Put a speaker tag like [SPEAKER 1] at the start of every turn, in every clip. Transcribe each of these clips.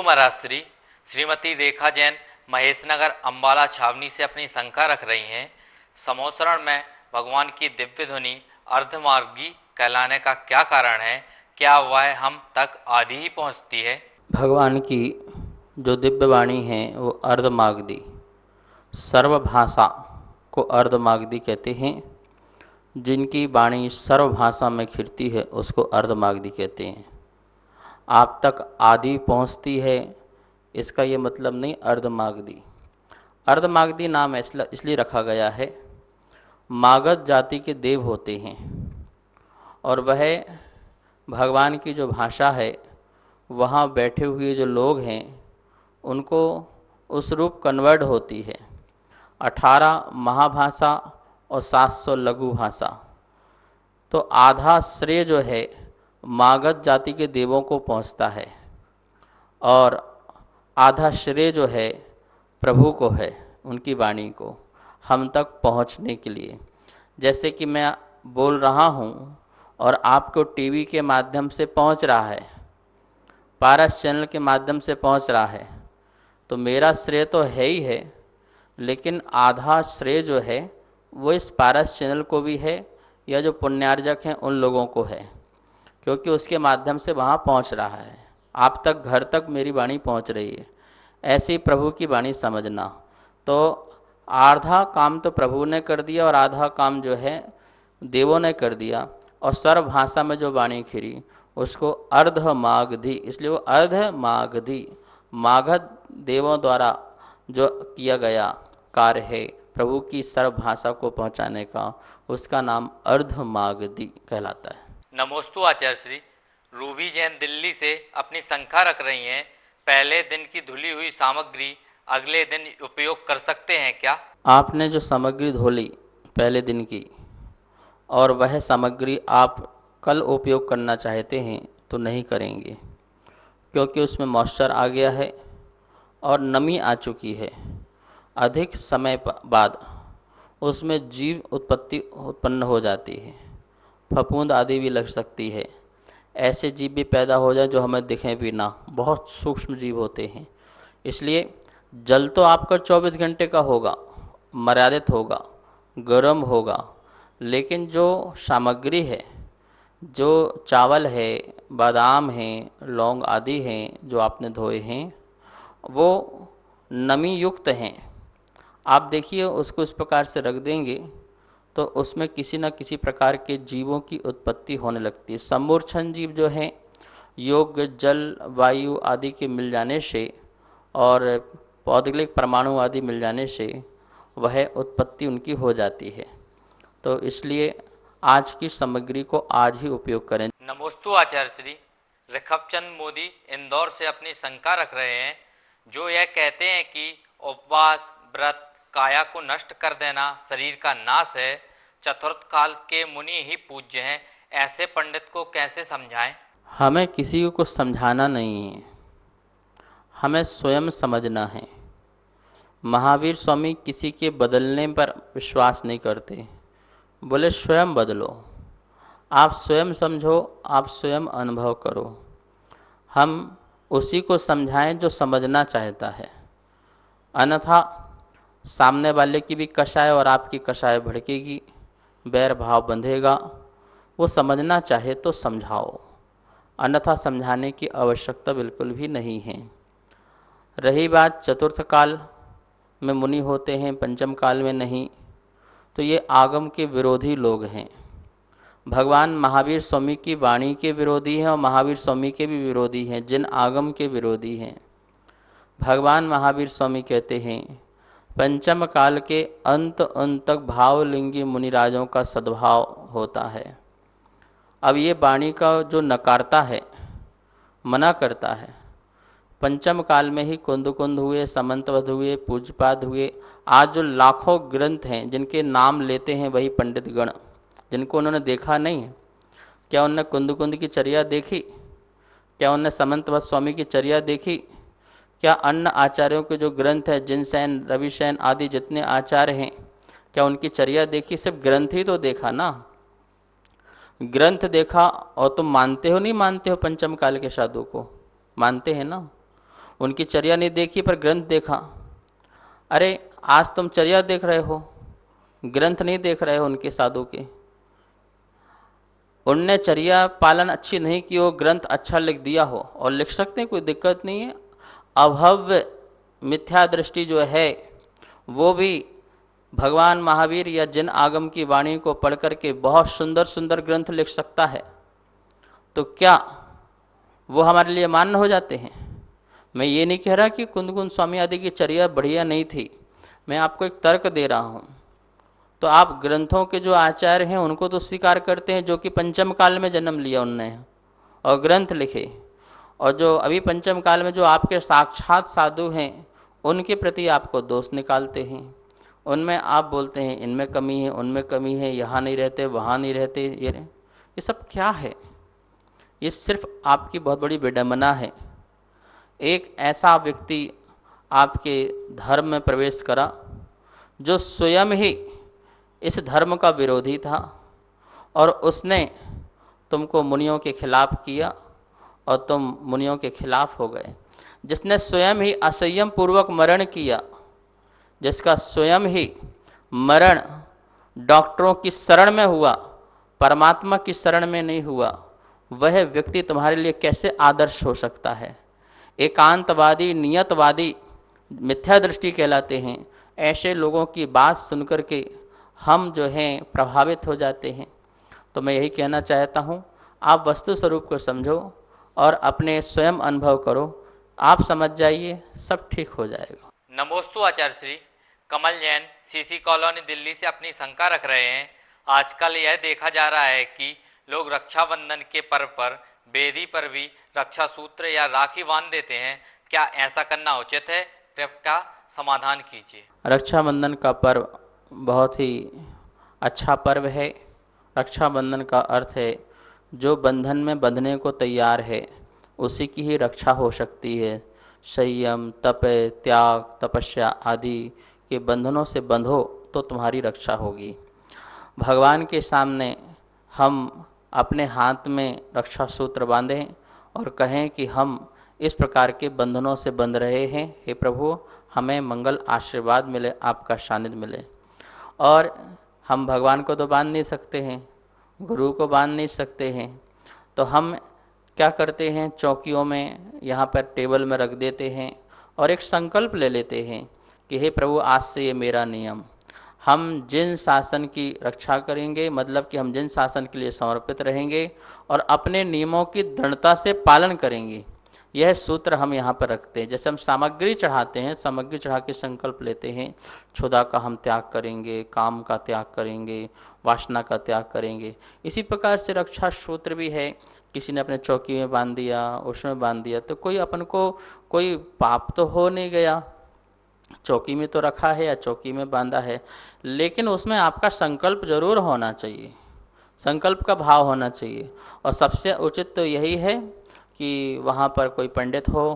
[SPEAKER 1] महाराष्ट्री श्रीमती रेखा जैन महेशनगर अंबाला छावनी से अपनी शंका रख रही हैं। समोसरण में भगवान की दिव्य ध्वनि अर्धमार्गी कहलाने का क्या कारण है? क्या वह हम तक आदि ही पहुंचती है?
[SPEAKER 2] भगवान की जो दिव्य वाणी है वो अर्धमागधी, सर्वभाषा को अर्धमागधी कहते हैं। जिनकी वाणी सर्वभाषा में खिलती है उसको अर्धमागधी कहते हैं। आप तक आदि पहुंचती है, इसका ये मतलब नहीं अर्धमागधी। अर्धमागधी नाम इसलिए रखा गया है, मागध जाति के देव होते हैं और वह भगवान की जो भाषा है वहाँ बैठे हुए जो लोग हैं उनको उस रूप कन्वर्ट होती है। 18 महाभाषा और 700 लघु भाषा, तो आधा श्रेय जो है मागध जाति के देवों को पहुंचता है और आधा श्रेय जो है प्रभु को है, उनकी वाणी को हम तक पहुंचने के लिए। जैसे कि मैं बोल रहा हूं और आपको टीवी के माध्यम से पहुंच रहा है, पारस चैनल के माध्यम से पहुंच रहा है, तो मेरा श्रेय तो है ही है, लेकिन आधा श्रेय जो है वो इस पारस चैनल को भी है या जो पुण्यार्जक हैं उन लोगों को है, क्योंकि उसके माध्यम से वहाँ पहुँच रहा है। आप तक, घर तक मेरी वाणी पहुँच रही है। ऐसी प्रभु की वाणी समझना। तो आधा काम तो प्रभु ने कर दिया और आधा काम जो है देवों ने कर दिया, और सर्व भाषा में जो वाणी खिरी उसको अर्धमागधी, इसलिए वो अर्धमागधी, मागध देवों द्वारा जो किया गया कार्य है प्रभु की सर्व भाषा को पहुंचाने का, उसका नाम अर्धमागधी कहलाता है।
[SPEAKER 1] नमोस्तु आचार्य श्री। रूबी जैन दिल्ली से अपनी शंका रख रही हैं, पहले दिन की धुली हुई सामग्री अगले दिन उपयोग कर सकते हैं क्या?
[SPEAKER 2] आपने जो सामग्री धोली पहले दिन की और वह सामग्री आप कल उपयोग करना चाहते हैं तो नहीं करेंगे, क्योंकि उसमें मॉइस्चर आ गया है और नमी आ चुकी है। अधिक समय बाद उसमें जीव उत्पन्न हो जाती है, फफूंद आदि भी लग सकती है। ऐसे जीव भी पैदा हो जाए जो हमें दिखें भी ना, बहुत सूक्ष्म जीव होते हैं। इसलिए जल तो आपका 24 घंटे का होगा, मर्यादित होगा, गर्म होगा, लेकिन जो सामग्री है, जो चावल है, बादाम हैं, लौंग आदि हैं जो आपने धोए हैं, वो नमी युक्त हैं। आप देखिए उसको इस प्रकार से रख देंगे तो उसमें किसी न किसी प्रकार के जीवों की उत्पत्ति होने लगती है। समूर्छन जीव जो हैं, योग्य जल, वायु आदि के मिल जाने से और पौद्गलिक परमाणु आदि मिल जाने से वह उत्पत्ति उनकी हो जाती है। तो इसलिए आज की सामग्री को आज ही उपयोग करें।
[SPEAKER 1] नमोस्तु आचार्य श्री। ऋखवचंद मोदी इंदौर से अपनी शंका रख रहे हैं, जो यह कहते हैं कि उपवास, व्रत काया को नष्ट कर देना शरीर का नाश है, चतुर्थ काल के मुनि ही पूज्य हैं, ऐसे पंडित को कैसे समझाएं?
[SPEAKER 2] हमें किसी को समझाना नहीं है, हमें स्वयं समझना है। महावीर स्वामी किसी के बदलने पर विश्वास नहीं करते, बोले स्वयं बदलो, आप स्वयं समझो, आप स्वयं अनुभव करो। हम उसी को समझाएं जो समझना चाहता है, अन्यथा सामने वाले की भी कषाय और आपकी कषाय भड़केगी, बैर भाव बंधेगा। वो समझना चाहे तो समझाओ, अन्यथा समझाने की आवश्यकता बिल्कुल भी नहीं है। रही बात चतुर्थ काल में मुनि होते हैं, पंचम काल में नहीं, तो ये आगम के विरोधी लोग हैं। भगवान महावीर स्वामी की वाणी के विरोधी हैं और महावीर स्वामी के भी विरोधी हैं, जिन आगम के विरोधी हैं। भगवान महावीर स्वामी कहते हैं, पंचम काल के अंत तक भावलिंगी मुनिराजों का सद्भाव होता है। अब ये वाणी का जो नकारता है, मना करता है, पंचम काल में ही कुंद हुए, समंतवध हुए, पूज्यपाद हुए। आज जो लाखों ग्रंथ हैं जिनके नाम लेते हैं वही पंडित गण, जिनको उन्होंने देखा नहीं है। क्या उन्होंने कुंद की चर्या देखी? क्या उन्होंने समंतवध स्वामी की चर्या देखी? क्या अन्य आचार्यों के जो ग्रंथ है, जिनसेन, रविसेन आदि जितने आचार्य हैं, क्या उनकी चर्या देखी? सिर्फ ग्रंथ ही तो देखा ना, ग्रंथ देखा। और तुम मानते हो नहीं मानते हो पंचम काल के साधु को? मानते हैं ना। उनकी चर्या नहीं देखी पर ग्रंथ देखा। अरे आज तुम चर्या देख रहे हो, ग्रंथ नहीं देख रहे हो उनके साधु के। उनने चर्या पालन अच्छी नहीं की हो, ग्रंथ अच्छा लिख दिया हो, और लिख सकते हैं, कोई दिक्कत नहीं है। अभव्य मिथ्या दृष्टि जो है वो भी भगवान महावीर या जिन आगम की वाणी को पढ़ करके बहुत सुंदर सुंदर ग्रंथ लिख सकता है, तो क्या वो हमारे लिए मान्य हो जाते हैं? मैं ये नहीं कह रहा कि कुंदकुंद स्वामी आदि की चर्या बढ़िया नहीं थी, मैं आपको एक तर्क दे रहा हूँ। तो आप ग्रंथों के जो आचार्य हैं उनको तो स्वीकार करते हैं, जो कि पंचम काल में जन्म लिया उनने और ग्रंथ लिखे, और जो अभी पंचम काल में जो आपके साक्षात साधु हैं उनके प्रति आपको दोष निकालते हैं। उनमें आप बोलते हैं इनमें कमी है, उनमें कमी है, यहाँ नहीं रहते, वहाँ नहीं रहते। ये सब क्या है? ये सिर्फ आपकी बहुत बड़ी विडंबना है। एक ऐसा व्यक्ति आपके धर्म में प्रवेश करा जो स्वयं ही इस धर्म का विरोधी था, और उसने तुमको मुनियों के खिलाफ किया और तुम मुनियों के खिलाफ हो गए। जिसने स्वयं ही असंयम पूर्वक मरण किया, जिसका स्वयं ही मरण डॉक्टरों की शरण में हुआ, परमात्मा की शरण में नहीं हुआ, वह व्यक्ति तुम्हारे लिए कैसे आदर्श हो सकता है? एकांतवादी, नियतवादी, मिथ्या दृष्टि कहलाते हैं। ऐसे लोगों की बात सुनकर के हम जो हैं प्रभावित हो जाते हैं। तो मैं यही कहना चाहता हूँ, आप वस्तु स्वरूप को समझो और अपने स्वयं अनुभव करो, आप समझ जाइए, सब ठीक हो जाएगा।
[SPEAKER 1] नमोस्तु आचार्य श्री। कमल जैन सीसी कॉलोनी दिल्ली से अपनी शंका रख रहे हैं। आजकल यह देखा जा रहा है कि लोग रक्षाबंधन के पर्व पर बेदी पर भी रक्षा सूत्र या राखी बांध देते हैं, क्या ऐसा करना उचित है? कृपया समाधान कीजिए।
[SPEAKER 2] रक्षाबंधन का पर्व बहुत ही अच्छा पर्व है। रक्षाबंधन का अर्थ है जो बंधन में बंधने को तैयार है उसी की ही रक्षा हो सकती है। संयम, तप, त्याग, तपस्या आदि के बंधनों से बंधो तो तुम्हारी रक्षा होगी। भगवान के सामने हम अपने हाथ में रक्षा सूत्र बांधें और कहें कि हम इस प्रकार के बंधनों से बंध रहे हैं, हे प्रभु हमें मंगल आशीर्वाद मिले, आपका सानिध्य मिले। और हम भगवान को तो बांध नहीं सकते हैं, गुरु को बांध नहीं सकते हैं, तो हम क्या करते हैं, चौकियों में यहाँ पर टेबल में रख देते हैं और एक संकल्प ले लेते हैं कि हे प्रभु आज से ये मेरा नियम, हम जिन शासन की रक्षा करेंगे, मतलब कि हम जिन शासन के लिए समर्पित रहेंगे और अपने नियमों की दृढ़ता से पालन करेंगे, यह सूत्र हम यहाँ पर रखते हैं। जैसे हम सामग्री चढ़ाते हैं, सामग्री चढ़ा के संकल्प लेते हैं, क्षुधा का हम त्याग करेंगे, काम का त्याग करेंगे, वासना का त्याग करेंगे। इसी प्रकार से रक्षा सूत्र भी है। किसी ने अपने चौकी में बांध दिया, उसमें बांध दिया, तो कोई अपन को कोई पाप तो हो नहीं गया, चौकी में तो रखा है या चौकी में बांधा है, लेकिन उसमें आपका संकल्प जरूर होना चाहिए, संकल्प का भाव होना चाहिए। और सबसे उचित तो यही है कि वहाँ पर कोई पंडित हो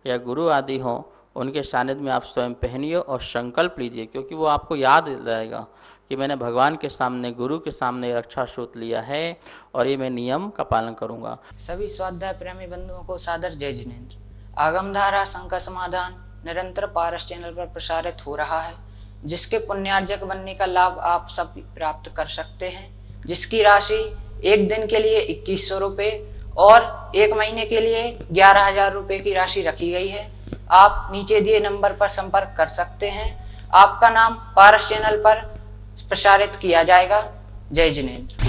[SPEAKER 2] या गुरु आदि हो, उनके सानिध्य में आप स्वयं पहनिए और संकल्प लीजिए, क्योंकि वो आपको याद दिलाएगा कि मैंने भगवान के सामने, गुरु के सामने रक्षा सूत्र लिया है और ये मैं नियम का पालन करूँगा।
[SPEAKER 3] सभी स्वाध्याय प्रेमी बंधुओं को सादर जय जिनेन्द्र। आगमधारा शंका समाधान निरंतर पारस चैनल पर प्रसारित हो रहा है, जिसके पुण्यार्जक बनने का लाभ आप सब प्राप्त कर सकते हैं, जिसकी राशि एक दिन के लिए 2100 रुपये और एक महीने के लिए 11,000 रुपये की राशि रखी गई है। आप नीचे दिए नंबर पर संपर्क कर सकते हैं। आपका नाम पारस चैनल पर प्रसारित किया जाएगा। जय जिनेन्द्र।